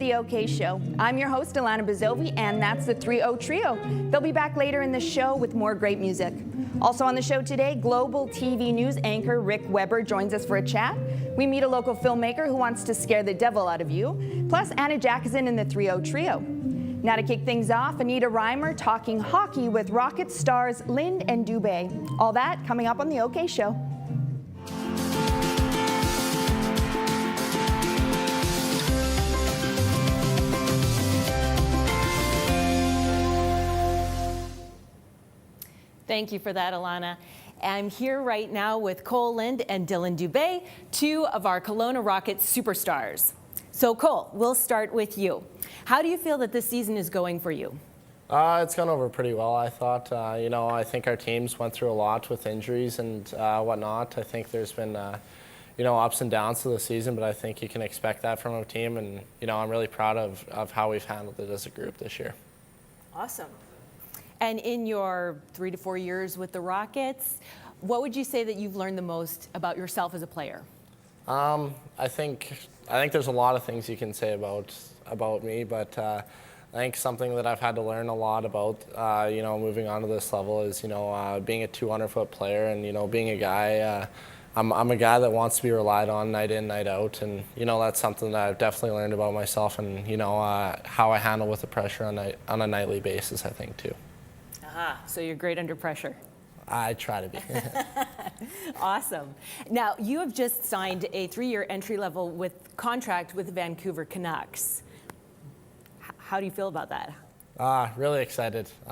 The OK Show. I'm your host, Elana Bizovie, and that's the 3-0 Trio. They'll be back later in the show with more great music. Also on the show today, Global TV News anchor Rick Weber joins us for a chat. We meet a local filmmaker who wants to scare the devil out of you. Plus, Anna Jackson in the 3-0 Trio. Now to kick things off, Anita Reimer talking hockey with Rockets stars Lind and Dube. All that coming up on The OK Show. Thank you for that, Elana. I'm here right now with Kole Lind and Dillon Dube, two of our Kelowna Rockets superstars. So Kole, we'll start with you. How do you feel that this season is going for you? It's gone over pretty well, I thought. I think our teams went through a lot with injuries and whatnot. I think there's been, ups and downs to the season, but I think you can expect that from a team. And, I'm really proud of how we've handled it as a group this year. Awesome. And in your 3 to 4 years with the Rockets, what would you say that you've learned the most about yourself as a player? I think there's a lot of things you can say about me, but I think something that I've had to learn a lot about, moving on to this level is, being a 200-foot player and, being a guy. I'm a guy that wants to be relied on night in, night out, and, that's something that I've definitely learned about myself and, how I handle with the pressure on a nightly basis, I think, too. So you're great under pressure. I try to be. Awesome. Now, you have just signed a 3-year entry-level contract with the Vancouver Canucks. How do you feel about that? Really excited. It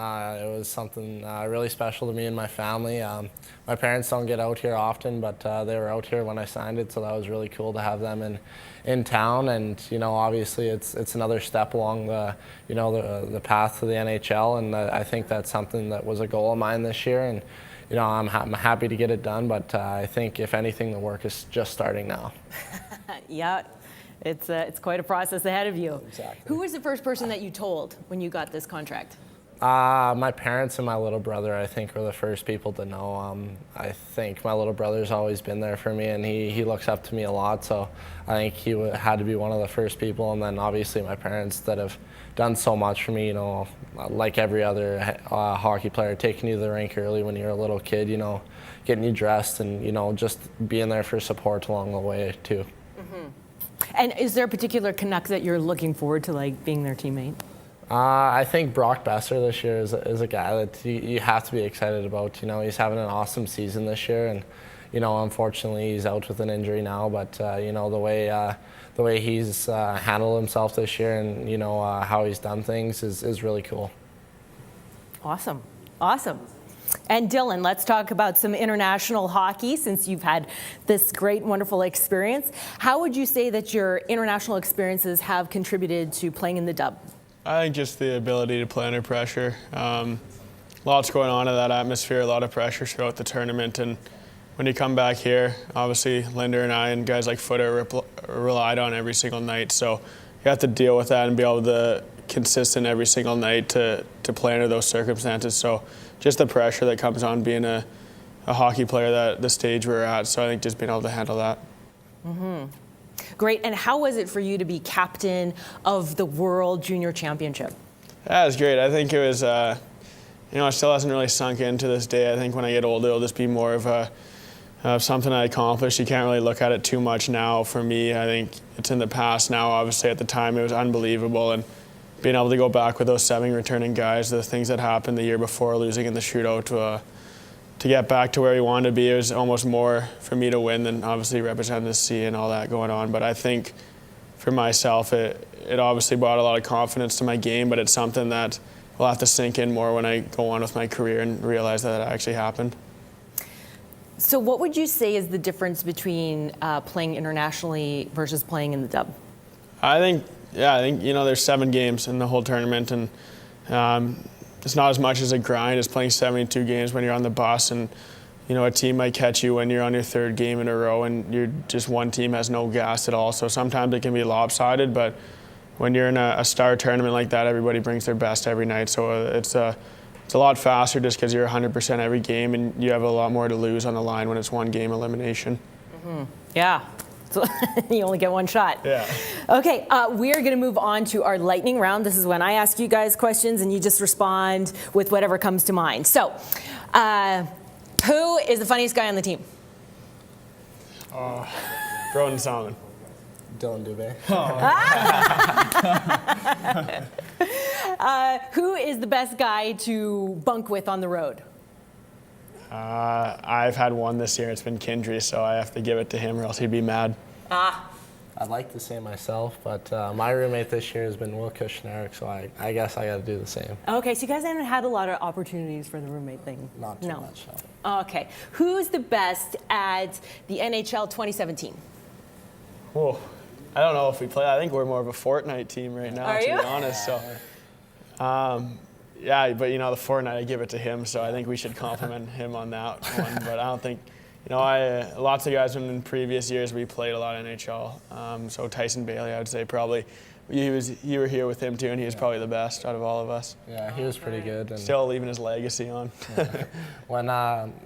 was something really special to me and my family. My parents don't get out here often, but they were out here when I signed it, so that was really cool to have them in town. And obviously, it's another step along the path to the NHL, and I think that's something that was a goal of mine this year. And I'm happy to get it done, but I think if anything, the work is just starting now. Yeah. It's quite a process ahead of you. Exactly. Who was the first person that you told when you got this contract? My parents and my little brother, I think, were the first people to know. I think my little brother's always been there for me, and he looks up to me a lot, so I think he had to be one of the first people. And then obviously my parents that have done so much for me, like every other hockey player, taking you to the rink early when you're a little kid, getting you dressed and, just being there for support along the way, too. Mm-hmm. And is there a particular Canuck that you're looking forward to, being their teammate? I think Brock Besser this year is a guy that you have to be excited about. He's having an awesome season this year, and unfortunately he's out with an injury now. But the way he's handled himself this year, and how he's done things is really cool. Awesome. And Dillon, let's talk about some international hockey since you've had this great, wonderful experience. How would you say that your international experiences have contributed to playing in the Dub? I think just the ability to play under pressure. Lots going on in that atmosphere, a lot of pressure throughout the tournament. And when you come back here, obviously Linder and I and guys like Foot are relied on every single night. So you have to deal with that and be able to consistent every single night to play under those circumstances. So just the pressure that comes on being a hockey player at the stage we're at. So I think just being able to handle that. Mm-hmm. Great. And how was it for you to be captain of the World Junior Championship? Yeah, it was great. I think it was, it still hasn't really sunk in to this day. I think when I get older, it'll just be more of something I accomplished. You can't really look at it too much now for me. I think it's in the past now. Obviously, at the time, it was unbelievable. And being able to go back with those 7 returning guys, the things that happened the year before, losing in the shootout, to get back to where we wanted to be, it was almost more for me to win than obviously representing the C and all that going on. But I think for myself, it obviously brought a lot of confidence to my game, but it's something that will have to sink in more when I go on with my career and realize that it actually happened. So what would you say is the difference between playing internationally versus playing in the Dub? I think there's 7 games in the whole tournament, and it's not as much as a grind as playing 72 games when you're on the bus, and a team might catch you when you're on your 3rd game in a row and you're just one team has no gas at all. So sometimes it can be lopsided, but when you're in a star tournament like that, everybody brings their best every night. So it's a lot faster just because you're 100% every game, and you have a lot more to lose on the line when it's 1 game elimination. Mm-hmm. Yeah. So you only get one shot. Yeah. Okay, we are going to move on to our lightning round. This is when I ask you guys questions and you just respond with whatever comes to mind. So, who is the funniest guy on the team? Broden Salmon. Dillon Dube. Who is the best guy to bunk with on the road? I've had one this year. It's been Kindry, so I have to give it to him or else he'd be mad. I'd like to say myself, but my roommate this year has been Will Kushnerek, so I guess I got to do the same. Okay, so you guys haven't had a lot of opportunities for the roommate thing? Not too much. Okay. Who's the best at the NHL 2017? Whoa. I don't know if we play. I think we're more of a Fortnite team right now, Are to you? be honest. So, yeah, but the Fortnite, I give it to him, so I think we should compliment him on that one. But I don't think, lots of guys in previous years we played a lot of NHL. So Tyson Bailey, I would say probably. You were here with him too, and he was probably the best out of all of us. Yeah, he was pretty good. And Still leaving his legacy on. when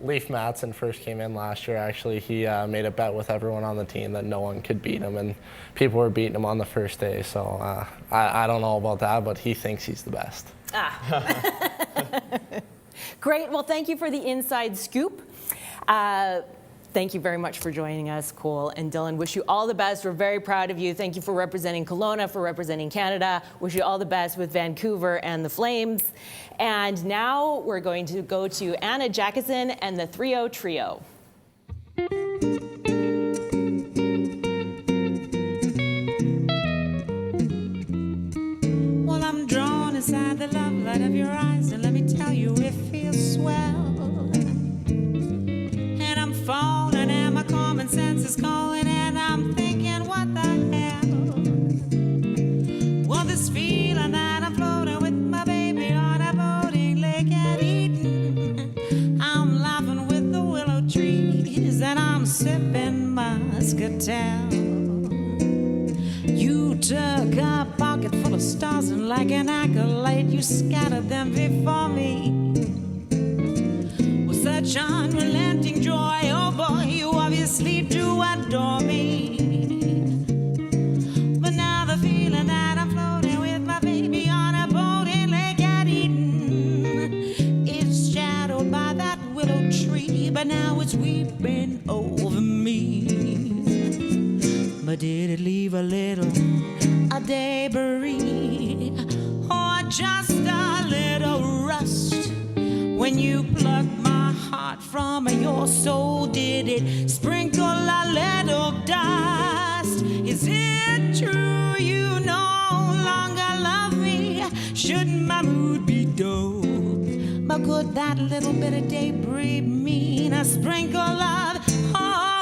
Leif Matson first came in last year, actually, he made a bet with everyone on the team that no one could beat him, and people were beating him on the first day. So I don't know about that, but he thinks he's the best. Great. Well, thank you for the inside scoop. Thank you very much for joining us, Kole and Dillon. Wish you all the best. We're very proud of you. Thank you for representing Kelowna, for representing Canada. Wish you all the best with Vancouver and the Flames. And now we're going to go to Anna Jackson and the 3-0 Trio. Well, I'm drawn inside the love light of your eyes, and let me tell you, it feels swell. And I'm falling, and my common sense is calling, and I'm thinking, what the hell? Well, this feeling that I'm floating with my baby on a boating lake at Eden. I'm laughing with the willow trees, and I'm sipping muscatel. You took a pocket full of stars, and like an accolade, you scattered them before me. With such unrelenting joy, oh boy, you obviously do adore me. But now the feeling that I'm floating with my baby on a boat in Lake at Eden is shadowed by that willow tree, but now it's weeping over me. But did it leave a little debris, or just a little rust? When you plucked my heart from your soul, did it sprinkle a little dust? Is it true you no longer love me? Shouldn't my mood be dull? But could that little bit of debris mean a sprinkle of hope?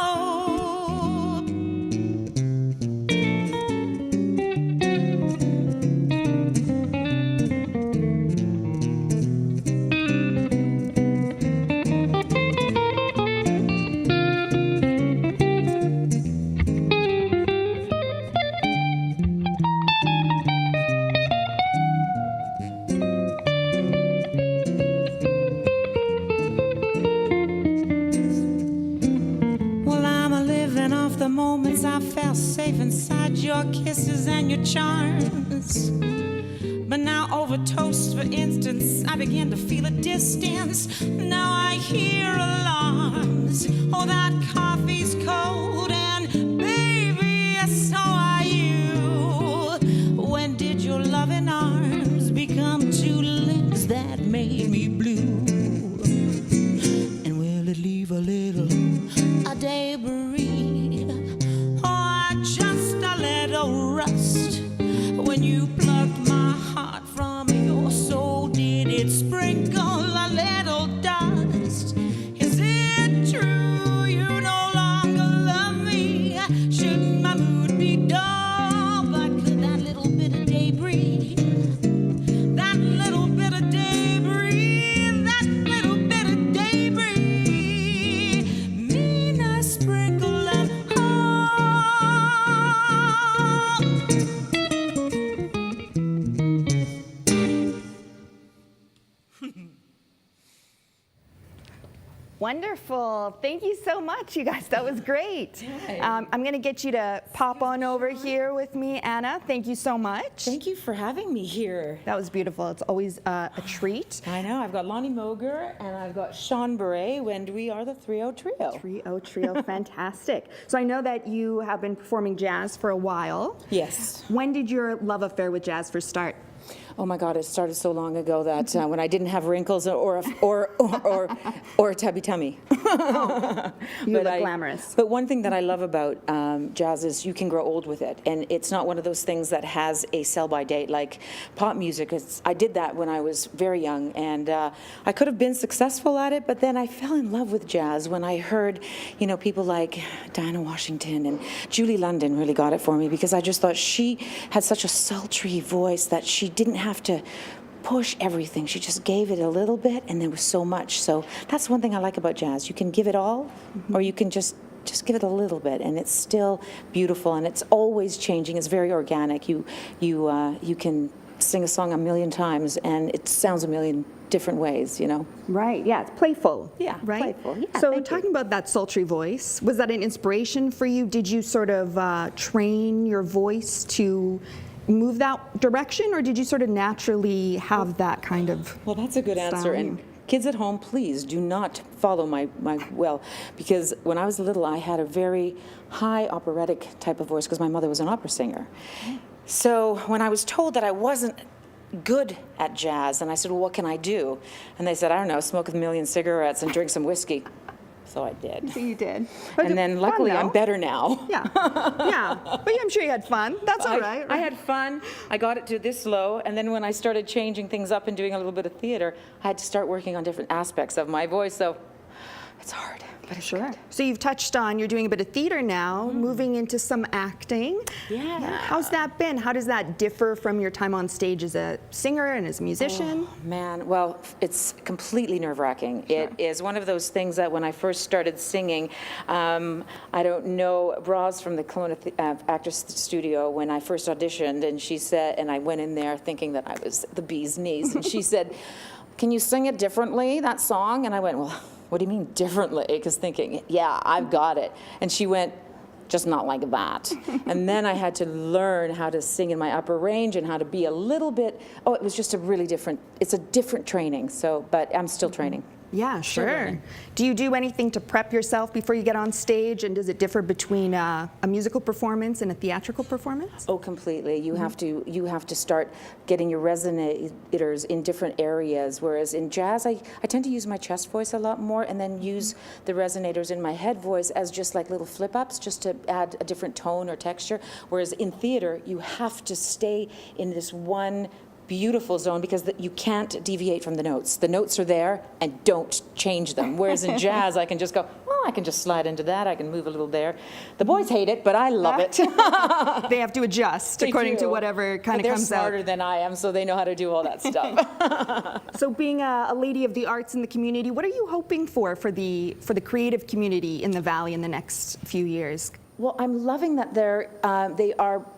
I felt safe inside your kisses and your charms. But now over toast, for instance, I began to feel a distance. Now I hear alarms. Oh, that coffee's cold, and baby, so are you. When did your loving arms become two limbs that made me blue? And will it leave a little debris, or just a little rust? When you plucked my heart from your soul, did it sprinkle a little dust? Wonderful. Thank you so much, you guys. That was great. I'm going to get you to pop on over here with me, Anna. Thank you so much. Thank you for having me here. That was beautiful. It's always a treat. I know. I've got Lonnie Moger and I've got Sean Beret, and we are the 3-0 Trio. 3-0 Trio, fantastic. So I know that you have been performing jazz for a while. Yes. When did your love affair with jazz first start? Oh my God! It started so long ago that when I didn't have wrinkles or a tubby tummy. You look glamorous. But one thing that I love about jazz is you can grow old with it, and it's not one of those things that has a sell-by date like pop music. I did that when I was very young, and I could have been successful at it, but then I fell in love with jazz when I heard, people like Diana Washington and Julie London really got it for me, because I just thought she had such a sultry voice that she didn't have to push everything. She just gave it a little bit, and there was so much. So that's one thing I like about jazz. You can give it all, or you can just give it a little bit, and it's still beautiful, and it's always changing. It's very organic. You can sing a song a million times, and it sounds a million different ways, Right, yeah, it's playful. Yeah, right? playful. Yeah, so thank talking about that sultry voice, was that an inspiration for you? Did you sort of train your voice to move that direction, or did you sort of naturally have that kind of Well, that's a good answer. styling? And kids at home, please do not follow my because when I was little, I had a very high operatic type of voice because my mother was an opera singer. So when I was told that I wasn't good at jazz, and I said, well, what can I do? And they said, I don't know, smoke a million cigarettes and drink some whiskey. So I did. So you did. And then luckily I'm better now. Yeah, yeah. But I'm sure you had fun. That's all right. I had fun. I got it to this low, and then when I started changing things up and doing a little bit of theater, I had to start working on different aspects of my voice. So it's hard, but it's good. So you've touched on, you're doing a bit of theater now, moving into some acting. Yeah. How's that been? How does that differ from your time on stage as a singer and as a musician? Oh, man, well, it's completely nerve-wracking. It is one of those things that when I first started singing, I don't know, Roz from the Kelowna Actors Studio, when I first auditioned, and she said, and I went in there thinking that I was the bee's knees, and she said, can you sing it differently, that song? And I went, well, what do you mean differently? Because thinking, yeah, I've got it. And she went, just not like that. And then I had to learn how to sing in my upper range and how to be a little bit, it was just it's a different training. So, but I'm still training. Yeah, sure. Do you do anything to prep yourself before you get on stage, and does it differ between a musical performance and a theatrical performance? Oh, completely. You have to start getting your resonators in different areas, whereas in jazz, I tend to use my chest voice a lot more, and then use the resonators in my head voice as just like little flip-ups, just to add a different tone or texture, whereas in theater, you have to stay in this one beautiful zone, because you can't deviate from the notes. The notes are there, and don't change them. Whereas in jazz, I can just go, well, I can just slide into that. I can move a little there. The boys hate it, but I love it. They have to adjust according to whatever kind of comes out. They're smarter than I am, so they know how to do all that stuff. So being a lady of the arts in the community, what are you hoping for the creative community in the Valley in the next few years? Well, I'm loving that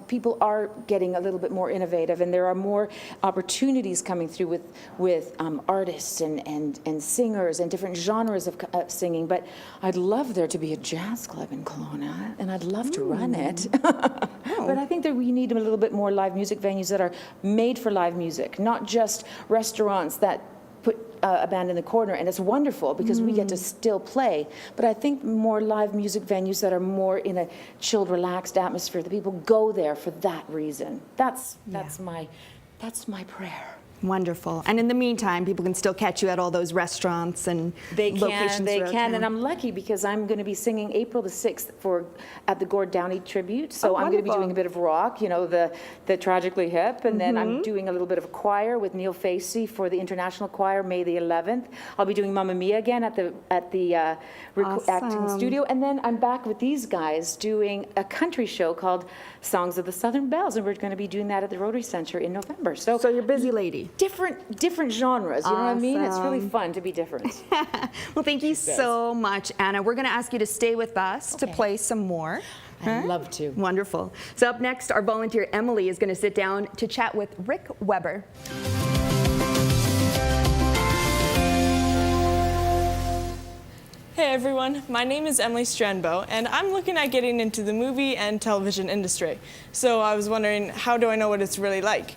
people are getting a little bit more innovative, and there are more opportunities coming through with artists and singers and different genres of singing. But I'd love there to be a jazz club in Kelowna, and I'd love to run it. But I think that we need a little bit more live music venues that are made for live music, not just restaurants that put a band in the corner, and it's wonderful because we get to still play. But I think more live music venues that are more in a chilled, relaxed atmosphere, that people go there for that reason. That's my prayer. Wonderful. And in the meantime, people can still catch you at all those restaurants and locations They throughout can, town. and I'm lucky because I'm going to be singing April the 6th at the Gord Downey tribute. So I'm going to be doing a bit of rock, the Tragically Hip, and then I'm doing a little bit of choir with Neil Facey for the International Choir, May the 11th. I'll be doing Mamma Mia again at the acting studio, and then I'm back with these guys doing a country show called Songs of the Southern Bells, and we're going to be doing that at the Rotary Center in November. So you're a busy lady. Different genres, you know what I mean? It's really fun to be different. Well, thank you so much, Anna. We're going to ask you to stay with us to play some more. I'd love to. Wonderful. So up next, our volunteer Emily is going to sit down to chat with Rick Weber. everyone, my name is Emily Strandebo, and I'm looking at getting into the movie and television industry. So I was wondering, how do I know what it's really like?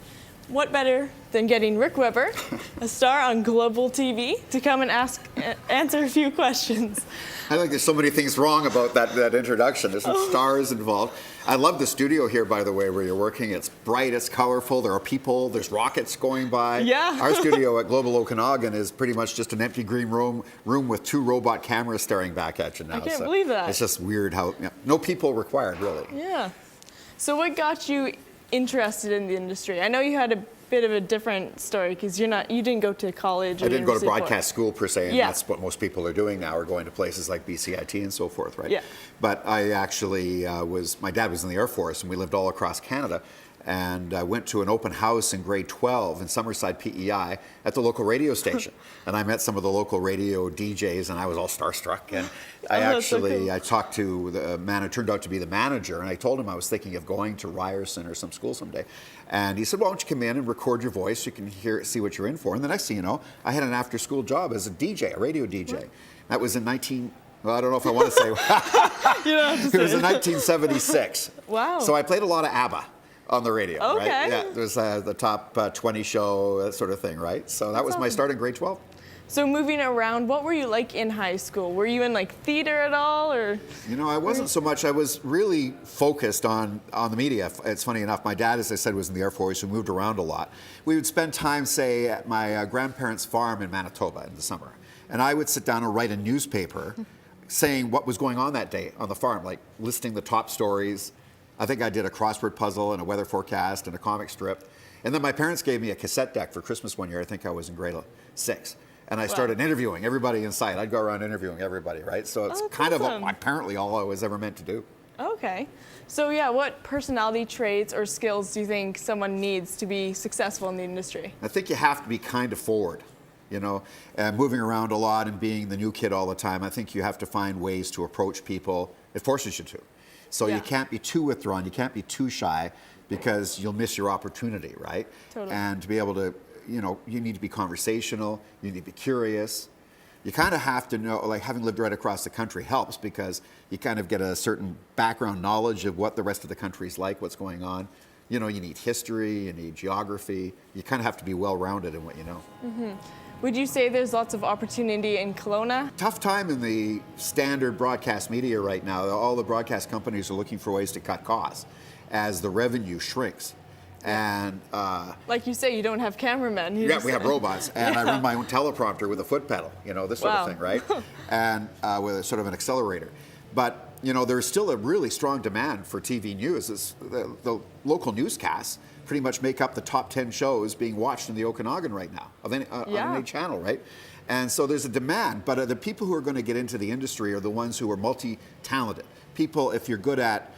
What better than getting Rick Weber, a star on Global TV, to come and answer a few questions. I think there's so many things wrong about that introduction. There's some stars involved. I love the studio here, by the way, where you're working. It's bright, it's colorful, there are people, there's rockets going by. Yeah. Our studio at Global Okanagan is pretty much just an empty green room with 2 robot cameras staring back at you now. I can't believe that. It's just weird how, no people required, really. Yeah. So what got you interested in the industry? I know you had a bit of a different story because you didn't go to college. I didn't go to broadcast school per se, and Yeah. that's what most people are doing now, are going to places like BCIT and so forth, right? Yeah. But I actually my dad was in the Air Force, and we lived all across Canada. And I went to an open house in grade 12 in Summerside, PEI, at the local radio station. And I met some of the local radio DJs, and I was all starstruck. And that's so cool. I talked to the man who turned out to be the manager, and I told him I was thinking of going to Ryerson or some school someday. And he said, "Why don't you come in and record your voice? You can see what you're in for." And the next thing you know, I had an after-school job as a DJ, a radio DJ. That was in well, I don't know if I want to say. You don't have to It was say in 1976. Wow. So I played a lot of ABBA on the radio, Okay. right? Yeah, it was the top 20 show, that sort of thing, right? So that was my start in grade 12. So moving around, what were you like in high school? Were you in like theater at all, or? You know, I wasn't so much. I was really focused on the media. It's funny enough, my dad, as I said, was in the Air Force. We moved around a lot. We would spend time, say, at my grandparents' farm in Manitoba in the summer. And I would sit down and write a newspaper saying what was going on that day on the farm, like listing the top stories. I think I did a crossword puzzle and a weather forecast and a comic strip. And then my parents gave me a cassette deck for Christmas one year. I think I was in grade 6. And I started interviewing everybody in sight. I'd go around interviewing everybody, right? So it's kind of apparently all I was ever meant to do. Okay. So yeah, what personality traits or skills do you think someone needs to be successful in the industry? I think you have to be kind of forward, you know, moving around a lot and being the new kid all the time. I think you have to find ways to approach people. It forces you to. So Yeah. you can't be too withdrawn, you can't be too shy, because you'll miss your opportunity, right? Totally. And to be able to, you know, you need to be conversational, you need to be curious. You kind of have to know, like having lived right across the country helps, because you kind of get a certain background knowledge of what the rest of the country's like, what's going on. You know, you need history, you need geography. You kind of have to be well-rounded in what you know. Mm-hmm. Would you say there's lots of opportunity in Kelowna? Tough time in the standard broadcast media right now. All the broadcast companies are looking for ways to cut costs as the revenue shrinks. And like you say, you don't have cameramen. You yeah, just- we have robots, and I run my own teleprompter with a foot pedal, you know, this sort Wow. of thing, right? And with a sort of an accelerator. But you know, there's still a really strong demand for TV news. The local newscasts pretty much make up the top 10 shows being watched in the Okanagan right now of any, on any channel, right? And so there's a demand, but the people who are going to get into the industry are the ones who are multi-talented. People, if you're good at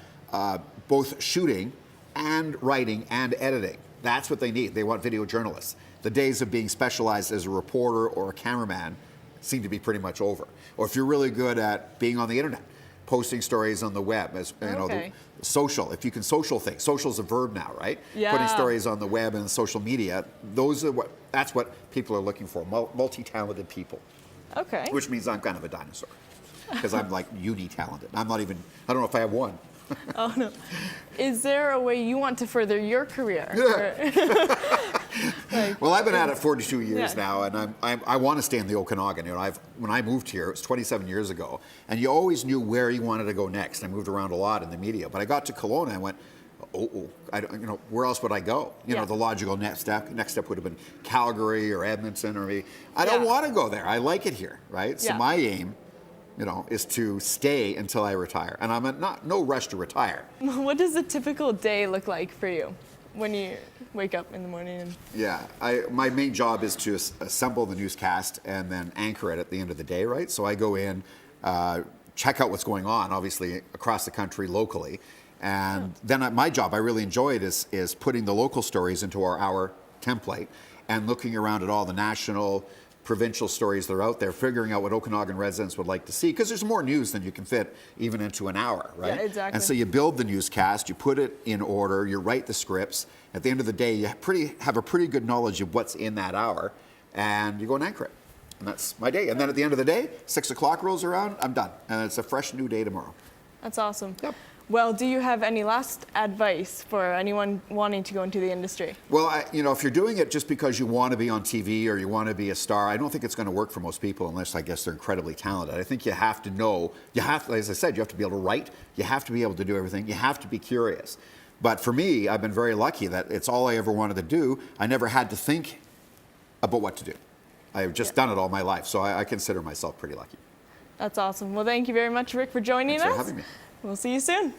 both shooting and writing and editing, that's what they need. They want video journalists. The days of being specialized as a reporter or a cameraman seem to be pretty much over. Or if you're really good at being on the internet, posting stories on the web, as you know, the social. If you can social things, social's a verb now, right? Yeah. Putting stories on the web and social media. That's what people are looking for. Multi-talented people. Okay. Which means I'm kind of a dinosaur, because I'm like uni-talented. I don't know if I have one. Oh no. Is there a way you want to further your career? Well, I've been at it 42 years now, and I want to stay in the Okanagan. You know, when I moved here, it was 27 years ago, and you always knew where you wanted to go next. I moved around a lot in the media, but I got to Kelowna and went, where else would I go? You know, the logical next step would have been Calgary or Edmonton or maybe. I don't want to go there. I like it here, right? So my aim, you know, is to stay until I retire, and I'm no rush to retire. What does a typical day look like for you when you wake up in the morning? My main job is to assemble the newscast and then anchor it at the end of the day, right? So I go in, check out what's going on, obviously across the country, locally, and then my job, I really enjoy it, is putting the local stories into our hour template and looking around at all the national, provincial stories that are out there, figuring out what Okanagan residents would like to see, because there's more news than you can fit even into an hour, right? Yeah, exactly. And so you build the newscast, you put it in order, you write the scripts. At the end of the day, you have a pretty good knowledge of what's in that hour, and you go and anchor it. And that's my day. And then at the end of the day, 6 o'clock rolls around, I'm done. And it's a fresh new day tomorrow. That's awesome. Yep. Well, do you have any last advice for anyone wanting to go into the industry? Well, if you're doing it just because you want to be on TV or you want to be a star, I don't think it's going to work for most people unless, I guess, they're incredibly talented. I think you have to know, as I said, you have to be able to write, you have to be able to do everything, you have to be curious. But for me, I've been very lucky that it's all I ever wanted to do. I never had to think about what to do. I've just done it all my life, so I consider myself pretty lucky. That's awesome. Well, thank you very much, Rick, for joining us. Thanks for having me. We'll see you soon.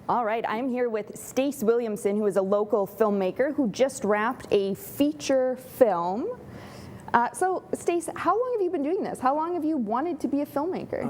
All right, I'm here with Stace Williamson, who is a local filmmaker who just wrapped a feature film. So, Stace, how long have you been doing this? How long have you wanted to be a filmmaker?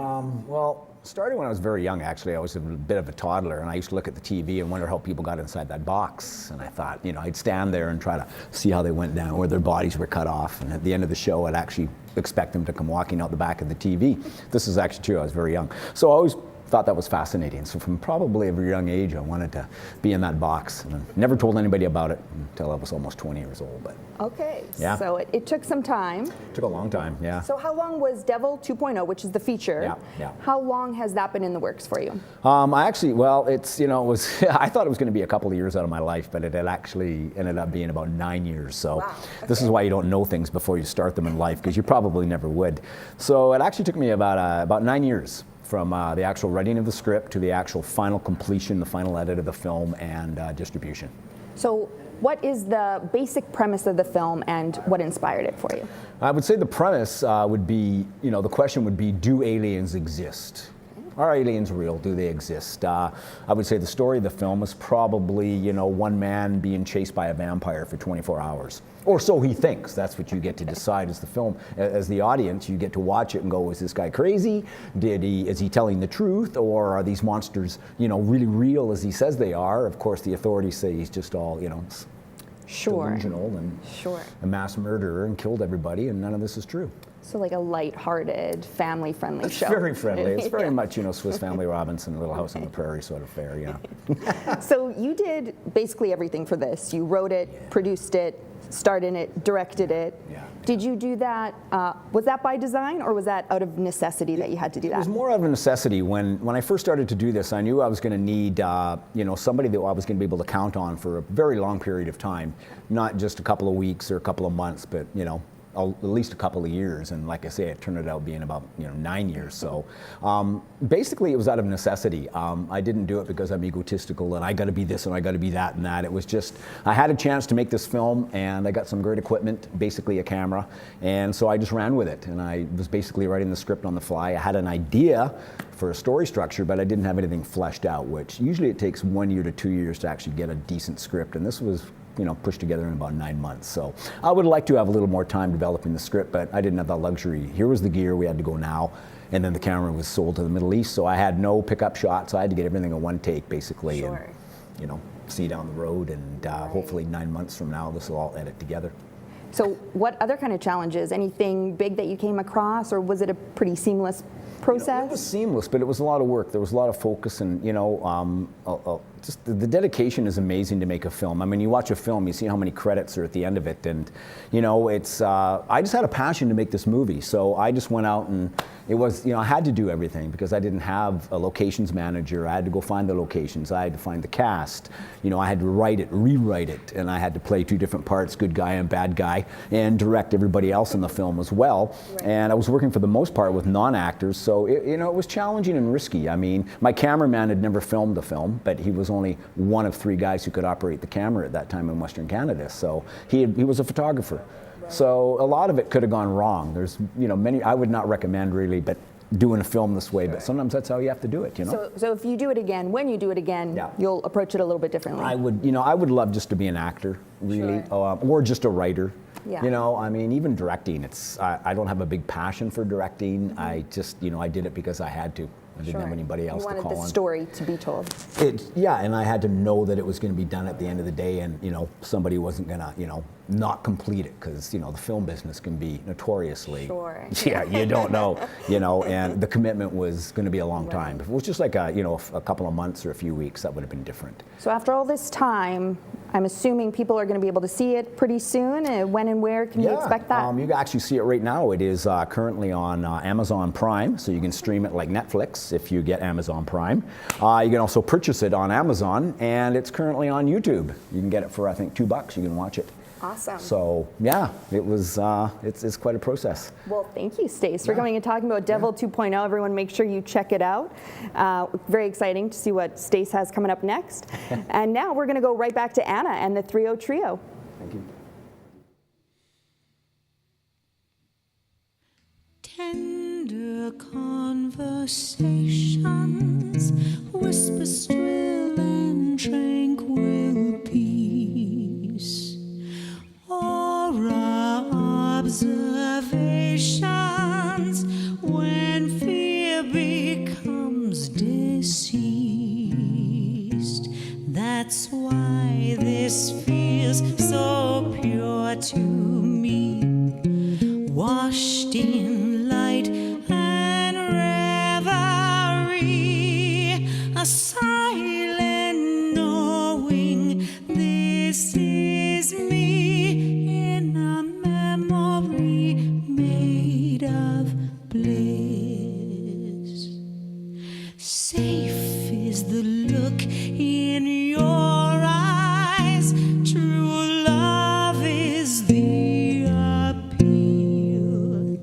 Well, starting when I was very young, actually. I was a bit of a toddler, and I used to look at the TV and wonder how people got inside that box. And I thought, I'd stand there and try to see how they went down, where their bodies were cut off. And at the end of the show, I'd actually expect them to come walking out the back of the TV. This is actually true. I was very young. So I always thought that was fascinating. So from probably a very young age, I wanted to be in that box. And I never told anybody about it until I was almost 20 years old. But okay, yeah. So it took some time. It took a long time, yeah. So how long was Devil 2.0, which is the feature? Yeah. How long has that been in the works for you? I actually, well, it's, it was, I thought it was going to be a couple of years out of my life, but it had actually ended up being about 9 years. So wow. Okay. This is why you don't know things before you start them in life, because you probably never would. So it actually took me about 9 years from the actual writing of the script to the actual final completion, the final edit of the film, and distribution. So what is the basic premise of the film and what inspired it for you? I would say the premise would be, the question would be, do aliens exist? Are aliens real? Do they exist? I would say the story of the film is probably, one man being chased by a vampire for 24 hours. Or so he thinks. That's what you get to decide as the film. As the audience, you get to watch it and go, is this guy crazy? Is he telling the truth? Or are these monsters, really real as he says they are? Of course, the authorities say he's just all, sure. delusional and sure. a mass murderer and killed everybody, and none of this is true. So like a light-hearted, family-friendly show. It's very friendly. It's very much, Swiss Family Robinson, Little House on the Prairie sort of fare, yeah. So you did basically everything for this. You wrote it, produced it, starred in it, directed it. Yeah. Did you do that, was that by design or was that out of necessity that you had to do that? It was more out of necessity. When I first started to do this, I knew I was going to need, somebody that I was going to be able to count on for a very long period of time, not just a couple of weeks or a couple of months, but, at least a couple of years, and like I say, it turned out being about 9 years. So basically, it was out of necessity. I didn't do it because I'm egotistical and I got to be this and I got to be that and that. It was just I had a chance to make this film, and I got some great equipment, basically a camera, and so I just ran with it. And I was basically writing the script on the fly. I had an idea for a story structure, but I didn't have anything fleshed out. Which usually it takes 1 year to 2 years to actually get a decent script, and this was pushed together in about 9 months. So I would like to have a little more time developing the script, but I didn't have that luxury. Here was the gear, we had to go now, and then the camera was sold to the Middle East, so I had no pickup shots, so I had to get everything in one take, basically, sure. And, see down the road, and hopefully 9 months from now, this will all edit together. So what other kind of challenges? Anything big that you came across, or was it a pretty seamless process? It was seamless, but it was a lot of work. There was a lot of focus, and just the dedication is amazing to make a film. I mean, you watch a film, you see how many credits are at the end of it, and it's. I just had a passion to make this movie, so I just went out and it was. I had to do everything because I didn't have a locations manager. I had to go find the locations. I had to find the cast. I had to write it, rewrite it, and I had to play 2 different parts, good guy and bad guy, and direct everybody else in the film as well. Right. And I was working for the most part with non-actors, so it was challenging and risky. I mean, my cameraman had never filmed a film, but he was only one of 3 guys who could operate the camera at that time in Western Canada. So he was a photographer. Right. So a lot of it could have gone wrong. There's many I would not recommend really, but doing a film this way, but sometimes that's how you have to do it, So if you do it again, when you do it again, you'll approach it a little bit differently. I would love just to be an actor, really, sure. Or just a writer. Yeah. I mean, even directing, I don't have a big passion for directing. Mm-hmm. I just, I did it because I had to. I didn't have anybody else to call on. You wanted the story to be told. And I had to know that it was going to be done at the end of the day, and somebody wasn't going to not complete it, because the film business can be notoriously you don't know, and the commitment was going to be a long time. If it was just like a couple of months or a few weeks, that would have been different. So after all this time, I'm assuming people are going to be able to see it pretty soon. When and where can we expect that? You can actually see it right now. It is currently on Amazon Prime, so you can stream it like Netflix if you get Amazon Prime. You can also purchase it on Amazon, and it's currently on YouTube. You can get it for, I think, $2. You can watch it. Awesome. So yeah, it was. It's quite a process. Well, thank you, Stace, for coming and talking about Devil 2.0. Everyone, make sure you check it out. Very exciting to see what Stace has coming up next. And now we're going to go right back to Anna and the 3-0 trio. Thank you. Tender conversations, whisper still and tranquil peace, aura observations when fear becomes deceased. That's why this feels so pure to me, washed in light and reverie, a silent knowing this is me in a memory made of bliss. Safe is the look in your eyes, true love is the appeal,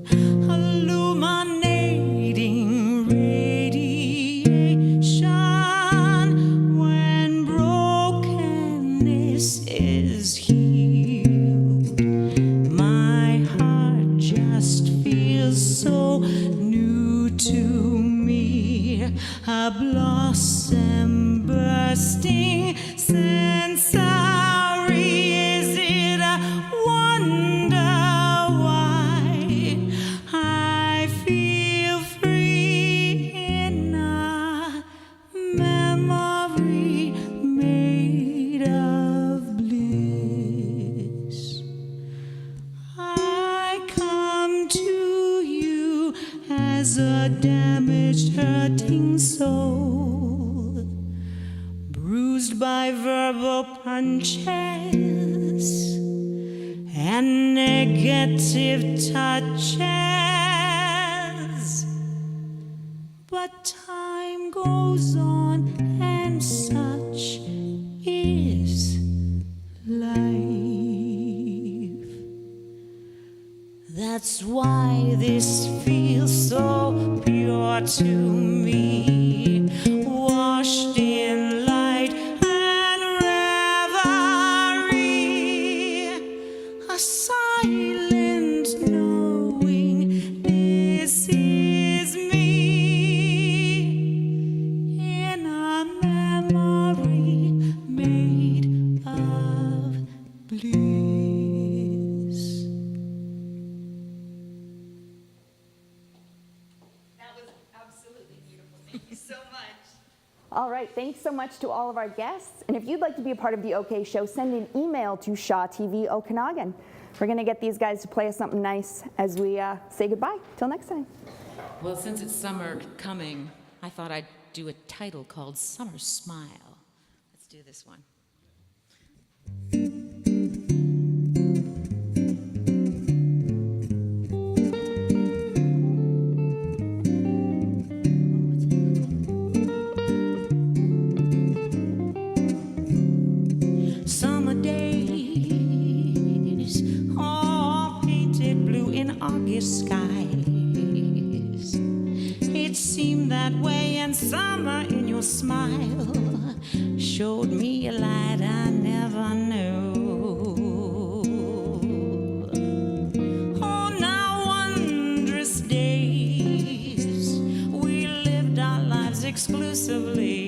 illuminating radiation when brokenness is healed. My heart just feels so new to me, a blossom bursting sensory. Is it a wonder why I feel free in a memory made of bliss? I come to you as a damaged, hurting soul, bruised by verbal punches and negative touches. But time goes on, and such is life. That's why this feels so pure to me, washed in light and reverie, a silent knowing this is me in a memory made of bliss. That was absolutely beautiful. Thank you so much. All right, thanks so much to all of our guests. And if you'd like to be a part of the OK Show, send an email to Shaw TV Okanagan. We're going to get these guys to play us something nice as we say goodbye. Till next time. Well, since it's summer coming, I thought I'd do a title called Summer Smile. Let's do this one. Summer days, all painted blue in August skies. It seemed that way, and summer in your smile showed me a light I never knew. Oh, now wondrous days, we lived our lives exclusively